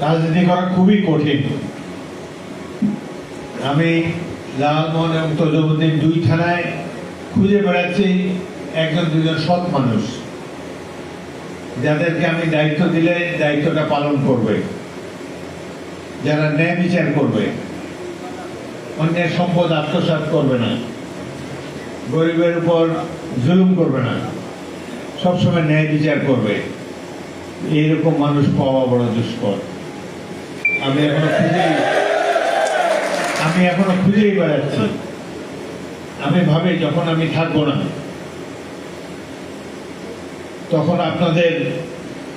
রাজনীতি করা খুবই কঠিন। আমি লালমোহন এবং তজুমুদ্দিন দুই থানায় খুঁজে বেড়াচ্ছি একজন দুজন সৎ মানুষ, যাদেরকে আমি দায়িত্ব দিলে দায়িত্বটা পালন করবে, যারা ন্যায় বিচার করবে, অন্যের সম্পদ আত্মসাৎ করবে না, গরিবের উপর জুলুম করবে না, সবসময় ন্যায় বিচার করবে। এইরকম মানুষ পাওয়া বড় দুষ্কর। আমি এখনো খুঁজেই বেড়াচ্ছি। আমি ভাবি যখন আমি থাকবো না, তখন আপনাদের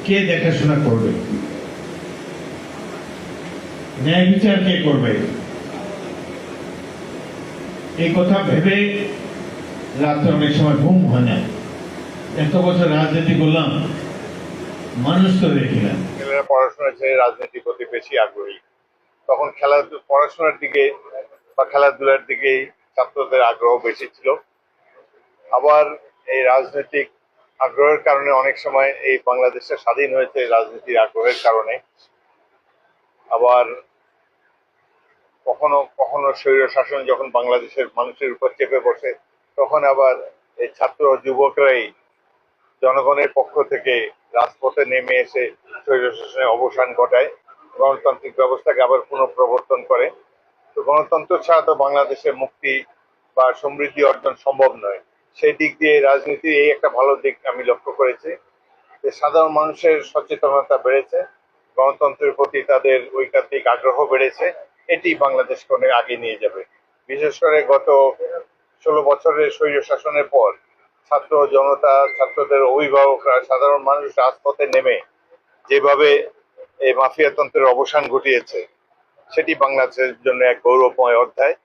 কে দেখাশোনা করবে, ন্যায় বিচার কে করবে? এই কথা ভেবে রাত্রে অনেক সময় ঘুম হয় না। এত বছর রাজনীতি করলাম, মানুষ তো দেখি না। ছেলেরা পড়াশোনা ছেড়ে রাজনীতির প্রতি বেশি আগ্রহী। তখন পড়াশোনার দিকে বা খেলাধুলার দিকেই ছাত্রদের আগ্রহ বেশি ছিল। আবার এই রাজনৈতিক আগ্রহের কারণে অনেক সময় এই বাংলাদেশটা স্বাধীন হয়েছে রাজনীতির আগ্রহের কারণে। আবার কখনো কখনো স্বৈর শাসন যখন বাংলাদেশের মানুষের উপর চেপে বসে, তখন আবার এই ছাত্র যুবকরাই জনগণের পক্ষ থেকে রাজপথে নেমে এসে স্বৈর শাসনের অবসান ঘটায়, গণতান্ত্রিক ব্যবস্থাকে আবার পুনঃপ্রবর্তন করে। তো গণতন্ত্র ছাড়া তো বাংলাদেশের মুক্তি বা সমৃদ্ধি অর্জন সম্ভব নয়। সেই দিক দিয়ে রাজনীতির এই একটা ভালো দিক আমি লক্ষ্য করেছি যে সাধারণ মানুষের সচেতনতা বেড়েছে, গণতন্ত্রের প্রতি তাদের ঐকান্তিক আগ্রহ বেড়েছে। এটি বাংলাদেশকে অনেক আগে নিয়ে যাবে। বিশেষ করে গত 16 বছরের স্বৈর শাসনের পর ছাত্র জনতা, ছাত্রদের অভিভাবকরা, সাধারণ মানুষ রাজপথে নেমে যেভাবে এই মাফিয়াতন্ত্রের অবসান ঘটিয়েছে, সেটি বাংলাদেশের জন্য এক গৌরবময় অধ্যায়।